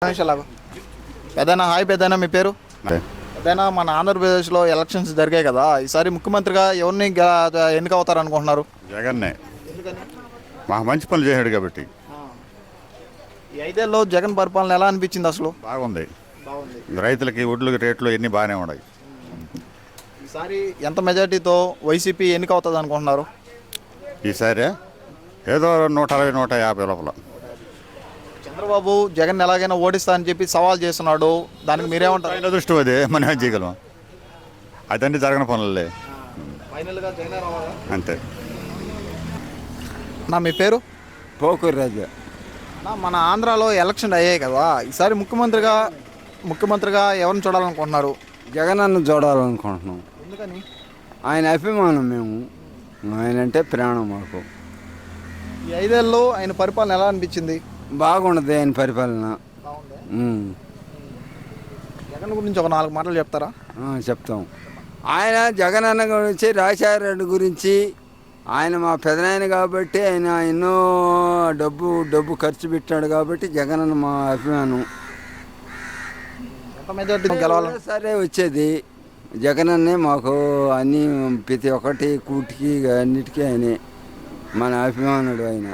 పెద్దనా హాయ్ పెద్దనా మీ పేరు పెద్దనా మన ఆంధ్రప్రదేశ్లో ఎలక్షన్స్ జరిగాయి కదా ఈసారి ముఖ్యమంత్రిగా ఎవరిని ఎన్నిక అవుతారు అనుకుంటున్నారు? జగన్నే. మాకు మంచి పనులు చేశాడు కాబట్టి. ఈ 5 ఏళ్ళలో జగన్ పరిపాలన ఎలా అనిపించింది? అసలు బాగుంది. రైతులకి ఒడ్లు రేట్లు అన్నీ బాగానే ఉన్నాయి. ఈసారి ఎంత మెజార్టీతో వైసీపీ ఎన్నిక అవుతుంది అనుకుంటున్నారు? ఈసారి ఏదో 160, 150 లోపల. చంద్రబాబు జగన్ ఎలాగైనా ఓడిస్తా అని చెప్పి సవాల్ చేస్తున్నాడు, దానికి మీరేమంటారు? ఆయన దృష్టి అదే మనం ఏం చేయగలం, అదంటే జరగని పనులే. ఫైనల్గా జగన్ రావాలా? అంతే. నా మీ పేరు? పోకూరు రాజా. మన ఆంధ్రాలో ఎలక్షన్ అయ్యాయి కదా ఈసారి ముఖ్యమంత్రిగా ఎవరిని చూడాలనుకుంటున్నారు? జగన్ అన్న చూడాలనుకుంటున్నాం. ఎందుకని? ఆయన అభిమానం మేము, ఆయన అంటే ప్రాణం మాకు. ఈ 5 ఏళ్ళలో ఆయన పరిపాలన ఎలా అనిపించింది? బాగుండదు ఆయన పరిపాలన. జగన్ గురించి ఒక 4 మాటలు చెప్తారా? చెప్తాం. ఆయన జగన్ అన్న గురించి, రాజశేఖర రెడ్డి గురించి, ఆయన మా పెదనాయన కాబట్టి ఆయన ఎన్నో డబ్బు ఖర్చు పెట్టాడు కాబట్టి జగన్ అన్న మా అభిమానం. సరే వచ్చేది జగన్ అన్నే మాకు అన్నీ, ప్రతి ఒక్కటి కూటికి అన్నిటికీ ఆయనే మన అభిమానుడు. ఆయన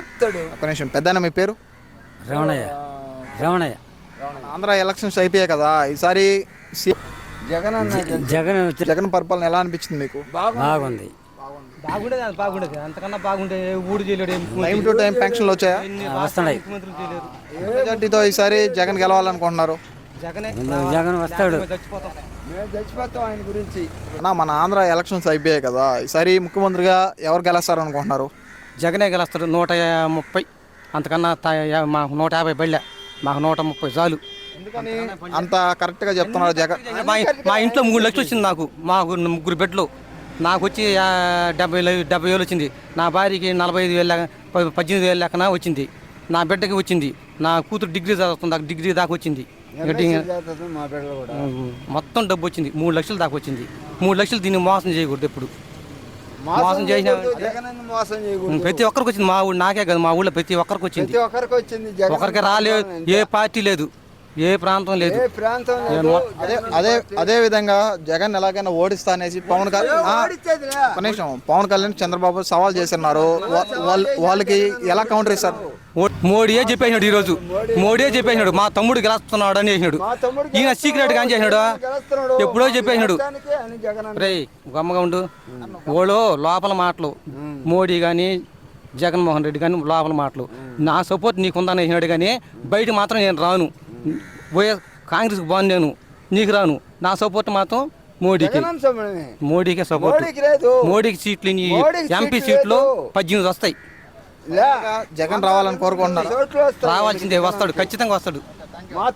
ఒక నిమిషం. పెద్దనా మీ పేరు? రమణయ్య. ఆంధ్ర ఎలక్షన్స్ అయిపోయాయి కదా ఈసారి జగన్ పరిపాలన ఎలా అనిపించింది మీకు? బాగుంది. బాగుండేది అంతకన్నా బాగుండే. ఊడు చేయలేడు. టైం టు టైం పెన్షన్లు వచ్చాయా? వస్తున్నాయి. మెజార్టీతో ఈసారి జగన్ గెలవాలనుకుంటున్నారు? జగన్ వస్తాడు. చచ్చిపోతాం ఆయన గురించి. మన ఆంధ్ర ఎలక్షన్స్ అయిపోయాయి కదా ఈసారి ముఖ్యమంత్రిగా ఎవరు గెలుస్తారు అనుకుంటున్నారు? జగనే గెలుస్తాడు. 130 అంతకన్నా మాకు 150 బళ్ళ, మాకు 130 చాలు. ఎందుకని అంత కరెక్ట్గా చెప్తున్నారు జగన్? మా ఇంట్లో 3 లక్షలు వచ్చింది నాకు, మాకు 3 బిడ్డలు. నాకు వచ్చి 70,000 వచ్చింది. నా భార్యకి 45,000, 18,000 లెక్కన వచ్చింది. నా బిడ్డకి వచ్చింది. నా కూతురు డిగ్రీ చదువుతుంది, డిగ్రీ దాకా వచ్చింది. మొత్తం డబ్బు వచ్చింది. 3 లక్షలు దాకా వచ్చింది. 3 లక్షలు దీన్ని మోసం చేయకూడదు. ఎప్పుడు మోసం చేసిన ప్రతి ఒక్కరికి వచ్చింది. మా ఊళ్ళో నాకే కదా, మా ఊళ్ళో ప్రతి ఒక్కరికి వచ్చింది. ఒకరికి రాలేదు. ఏ పార్టీ లేదు, ఏ ప్రాంతం లేదు. అదే విధంగా జగన్ ఎలాగైనా ఓడిస్తా అనేసి పవన్ కళ్యాణ్ చంద్రబాబు సవాల్ చేస్తున్నారు. వాళ్ళకి ఎలా కౌంటర్ ఇస్తారు? మోడీయే చెప్పేసినాడు. ఈరోజు మోడీయే చెప్పేసినాడు మా తమ్ముడు గెలుస్తున్నాడు అని చేసినాడు. ఈయన సీక్రెట్ గా చేసినాడు. ఎప్పుడో చెప్పేసినాడు. రే గమ్మగా ఉండు. ఓడో లోపల మాటలు. మోడీ కానీ జగన్మోహన్ రెడ్డి కానీ లోపల మాటలు. నా సపోర్ట్ నీకుందని వేసినాడు కానీ బయట మాత్రం నేను రాను. కాంగ్రెస్కి బాగుంది, నేను నీకు రాను. నా సపోర్ట్ మాత్రం మోడీకే సపోర్ట్. మోడీకి సీట్లు, ఎంపీ సీట్లు 18 వస్తాయి. జగన్ రావాలని కోరుకుంటున్నారు. రావాల్సిందే, వస్తాడు, ఖచ్చితంగా వస్తాడు.